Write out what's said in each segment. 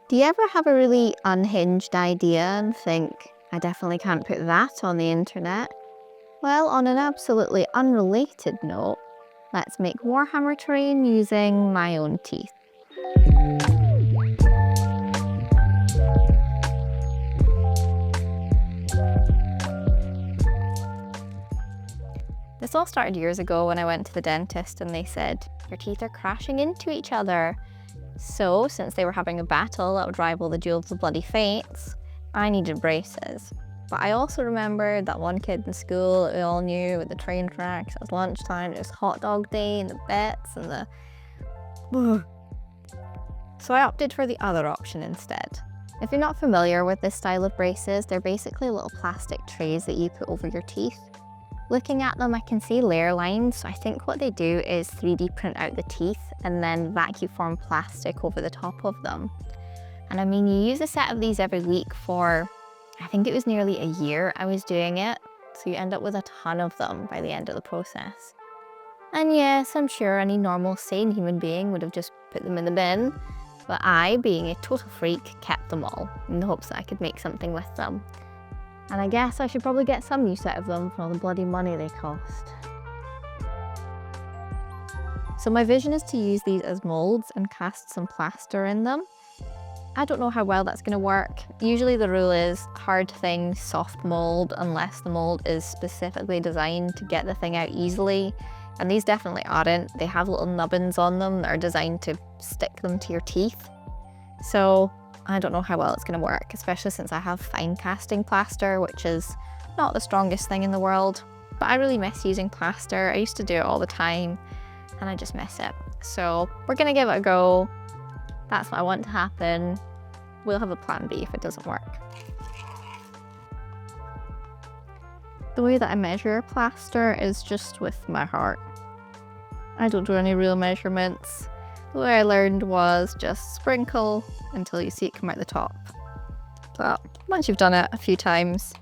Do you ever have a really unhinged idea and think, I definitely can't put that on the internet? Well, on an absolutely unrelated note, let's make Warhammer terrain using my own teeth. This all started years ago when I went to the dentist and they said, your teeth are crashing into each other. So, since they were having a battle that would rival the Duel of the Bloody Fates, I needed braces. But I also remembered that one kid in school that we all knew with the train tracks. It was lunchtime, it was hot dog day and the bets and the... So I opted for the other option instead. If you're not familiar with this style of braces, they're basically little plastic trays that you put over your teeth. Looking at them, I can see layer lines, so I think what they do is 3D print out the teeth and then vacuum form plastic over the top of them. And I mean, you use a set of these every week for, I think it was nearly a year I was doing it, so you end up with a ton of them by the end of the process. And yes, I'm sure any normal, sane human being would have just put them in the bin, but I, being a total freak, kept them all in the hopes that I could make something with them. And I guess I should probably get some use out of them for all the bloody money they cost. So my vision is to use these as molds and cast some plaster in them. I don't know how well that's going to work. Usually the rule is hard thing, soft mold, unless the mold is specifically designed to get the thing out easily. And these definitely aren't. They have little nubbins on them that are designed to stick them to your teeth. So I don't know how well it's going to work, especially since I have fine casting plaster, which is not the strongest thing in the world. But I really miss using plaster. I used to do it all the time and I just miss it. So we're going to give it a go. That's what I want to happen. We'll have a plan B if it doesn't work. The way that I measure plaster is just with my heart. I don't do any real measurements. The way I learned was just sprinkle until you see it come out the top. But once you've done it a few times,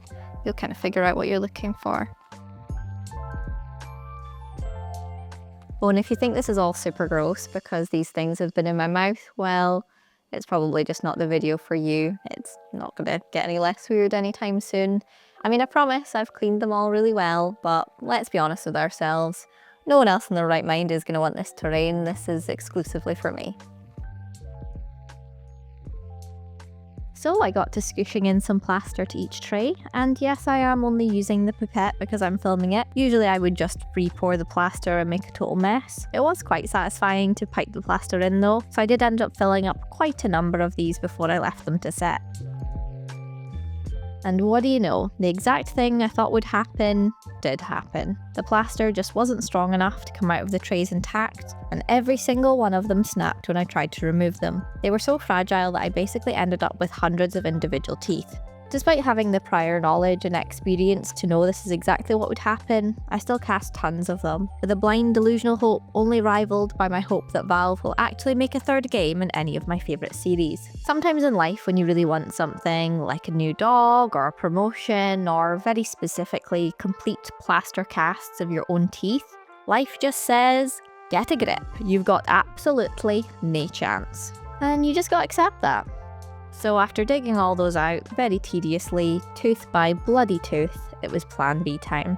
you'll kind of figure out what you're looking for. Oh, and if you think this is all super gross because these things have been in my mouth, well, it's probably just not the video for you. It's not going to get any less weird anytime soon. I mean, I promise I've cleaned them all really well, but let's be honest with ourselves. No one else in their right mind is going to want this terrain. This is exclusively for me. So I got to scooshing in some plaster to each tray, and yes, I am only using the pipette because I'm filming it. Usually I would just re-pour the plaster and make a total mess. It was quite satisfying to pipe the plaster in though, so I did end up filling up quite a number of these before I left them to set. And what do you know, the exact thing I thought would happen did happen. The plaster just wasn't strong enough to come out of the trays intact, and every single one of them snapped when I tried to remove them. They were so fragile that I basically ended up with hundreds of individual teeth. Despite having the prior knowledge and experience to know this is exactly what would happen, I still cast tons of them, with a blind delusional hope only rivaled by my hope that Valve will actually make a third game in any of my favourite series. Sometimes in life when you really want something, like a new dog or a promotion, or very specifically complete plaster casts of your own teeth, life just says, get a grip, you've got absolutely no chance. And you just gotta accept that. So after digging all those out very tediously, tooth by bloody tooth, it was plan B time.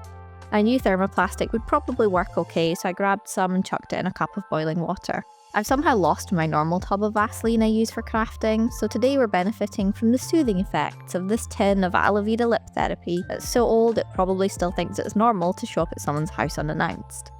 I knew thermoplastic would probably work okay, so I grabbed some and chucked it in a cup of boiling water. I've somehow lost my normal tub of Vaseline I use for crafting, so today we're benefiting from the soothing effects of this tin of aloe vera lip therapy that's so old it probably still thinks it's normal to show up at someone's house unannounced.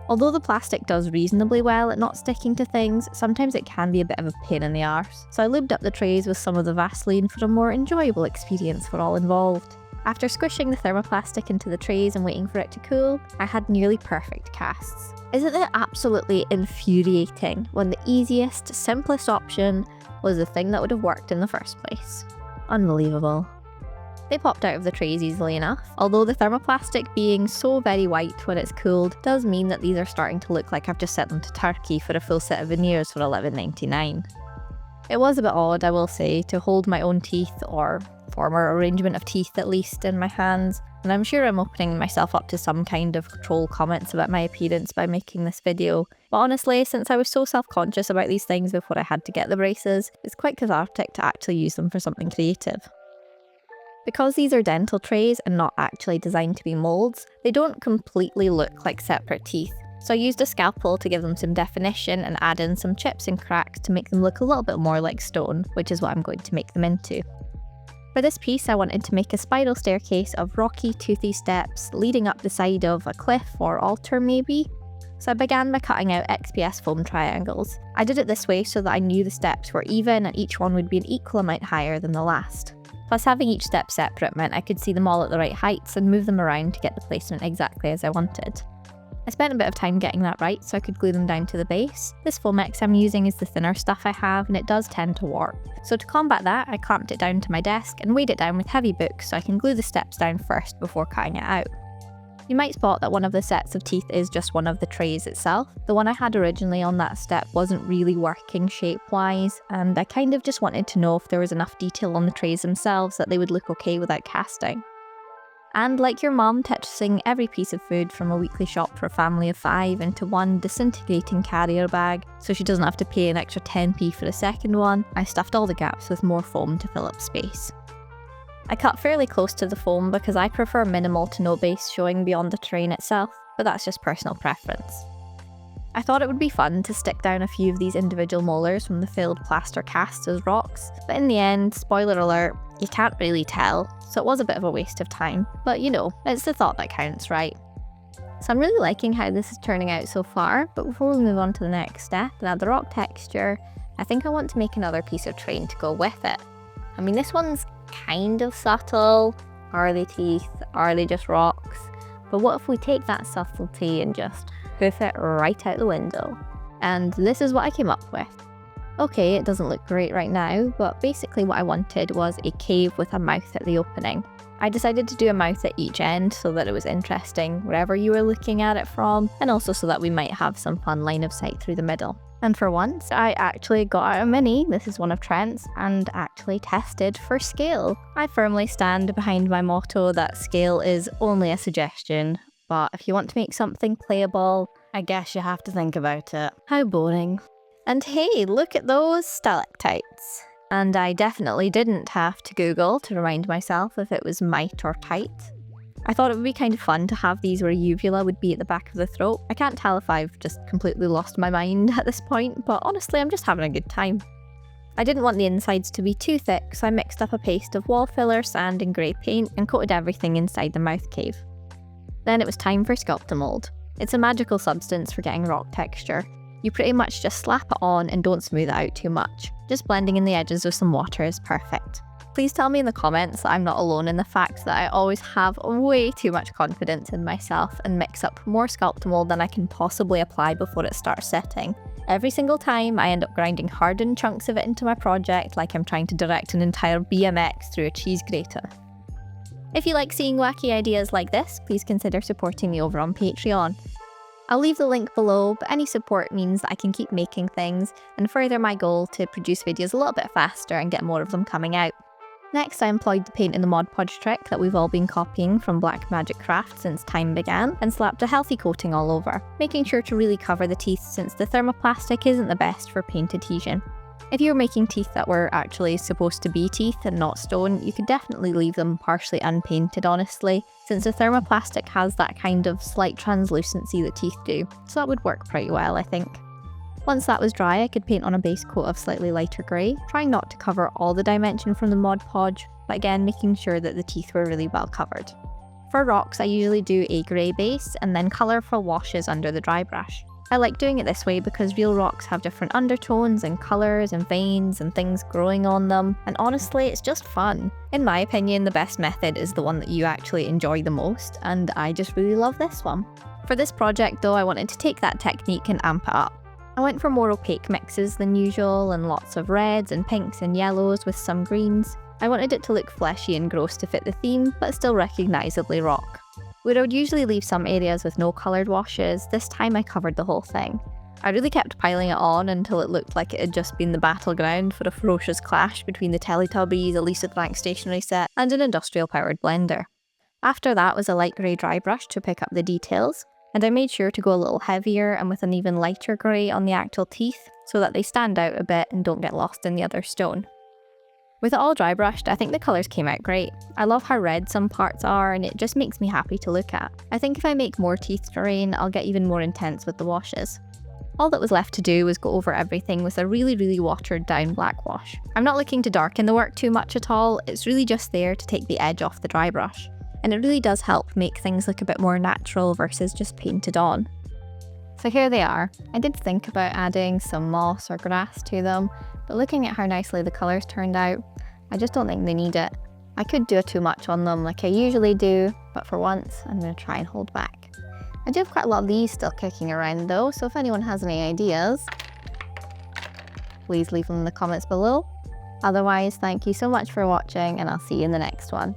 Although the plastic does reasonably well at not sticking to things, sometimes it can be a bit of a pain in the arse. So I lubed up the trays with some of the Vaseline for a more enjoyable experience for all involved. After squishing the thermoplastic into the trays and waiting for it to cool, I had nearly perfect casts. Isn't it absolutely infuriating when the easiest, simplest option was the thing that would have worked in the first place? Unbelievable. They popped out of the trays easily enough, although the thermoplastic being so very white when it's cooled does mean that these are starting to look like I've just sent them to Turkey for a full set of veneers for $11.99. It was a bit odd, I will say, to hold my own teeth, or former arrangement of teeth at least, in my hands, and I'm sure I'm opening myself up to some kind of troll comments about my appearance by making this video, but honestly, since I was so self-conscious about these things before I had to get the braces, it's quite cathartic to actually use them for something creative. Because these are dental trays and not actually designed to be moulds, they don't completely look like separate teeth. So I used a scalpel to give them some definition and add in some chips and cracks to make them look a little bit more like stone, which is what I'm going to make them into. For this piece, I wanted to make a spiral staircase of rocky, toothy steps leading up the side of a cliff or altar maybe. So I began by cutting out XPS foam triangles. I did it this way so that I knew the steps were even and each one would be an equal amount higher than the last. Plus, having each step separate meant I could see them all at the right heights and move them around to get the placement exactly as I wanted. I spent a bit of time getting that right so I could glue them down to the base. This Foamex I'm using is the thinner stuff I have and it does tend to warp. So to combat that, I clamped it down to my desk and weighed it down with heavy books so I can glue the steps down first before cutting it out. You might spot that one of the sets of teeth is just one of the trays itself. The one I had originally on that step wasn't really working shape-wise, and I kind of just wanted to know if there was enough detail on the trays themselves that they would look okay without casting. And like your mum tetrising every piece of food from a weekly shop for a family of 5 into one disintegrating carrier bag so she doesn't have to pay an extra 10p for a second one, I stuffed all the gaps with more foam to fill up space. I cut fairly close to the foam because I prefer minimal to no base showing beyond the terrain itself, but that's just personal preference. I thought it would be fun to stick down a few of these individual molars from the failed plaster cast as rocks, but in the end, spoiler alert, you can't really tell, so it was a bit of a waste of time. But you know, it's the thought that counts, right? So I'm really liking how this is turning out so far, but before we move on to the next step and add the rock texture, I think I want to make another piece of terrain to go with it. I mean, this one's kind of subtle. Are they teeth? Are they just rocks? But what if we take that subtlety and just poof it right out the window? And this is what I came up with. Okay, it doesn't look great right now, but basically what I wanted was a cave with a mouth at the opening. I decided to do a mouth at each end so that it was interesting wherever you were looking at it from, and also so that we might have some fun line of sight through the middle. And for once, I actually got out a mini, this is one of Trent's, and actually tested for scale. I firmly stand behind my motto that scale is only a suggestion, but if you want to make something playable, I guess you have to think about it. How boring. And hey, look at those stalactites. And I definitely didn't have to Google to remind myself if it was mite or tite. I thought it would be kind of fun to have these where a uvula would be at the back of the throat. I can't tell if I've just completely lost my mind at this point, but honestly I'm just having a good time. I didn't want the insides to be too thick, so I mixed up a paste of wall filler, sand and grey paint and coated everything inside the mouth cave. Then it was time for Sculptamold. It's a magical substance for getting rock texture. You pretty much just slap it on and don't smooth it out too much. Just blending in the edges with some water is perfect. Please tell me in the comments that I'm not alone in the fact that I always have way too much confidence in myself and mix up more Sculptamold than I can possibly apply before it starts setting. Every single time I end up grinding hardened chunks of it into my project like I'm trying to direct an entire BMX through a cheese grater. If you like seeing wacky ideas like this, please consider supporting me over on Patreon. I'll leave the link below, but any support means that I can keep making things and further my goal to produce videos a little bit faster and get more of them coming out. Next, I employed the paint in the Mod Podge trick that we've all been copying from Blackmagic Craft since time began and slapped a healthy coating all over, making sure to really cover the teeth since the thermoplastic isn't the best for paint adhesion. If you were making teeth that were actually supposed to be teeth and not stone, you could definitely leave them partially unpainted honestly, since the thermoplastic has that kind of slight translucency that teeth do, so that would work pretty well I think. Once that was dry, I could paint on a base coat of slightly lighter grey, trying not to cover all the dimension from the Mod Podge, but again making sure that the teeth were really well covered. For rocks, I usually do a grey base and then colourful washes under the dry brush. I like doing it this way because real rocks have different undertones and colours and veins and things growing on them, and honestly it's just fun. In my opinion, the best method is the one that you actually enjoy the most, and I just really love this one. For this project though, I wanted to take that technique and amp it up. I went for more opaque mixes than usual and lots of reds and pinks and yellows with some greens. I wanted it to look fleshy and gross to fit the theme, but still recognisably rock. Where I would usually leave some areas with no coloured washes, this time I covered the whole thing. I really kept piling it on until it looked like it had just been the battleground for a ferocious clash between the Teletubbies, Elisa the Bank stationery set, and an industrial powered blender. After that was a light grey dry brush to pick up the details, and I made sure to go a little heavier and with an even lighter grey on the actual teeth so that they stand out a bit and don't get lost in the other stone. With it all dry brushed, I think the colours came out great. I love how red some parts are and it just makes me happy to look at. I think if I make more teeth terrain, I'll get even more intense with the washes. All that was left to do was go over everything with a really watered down black wash. I'm not looking to darken the work too much at all, it's really just there to take the edge off the dry brush. And it really does help make things look a bit more natural versus just painted on. So here they are. I did think about adding some moss or grass to them, but looking at how nicely the colours turned out, I just don't think they need it. I could do too much on them like I usually do, but for once, I'm going to try and hold back. I do have quite a lot of these still kicking around though, so if anyone has any ideas, please leave them in the comments below. Otherwise, thank you so much for watching and I'll see you in the next one.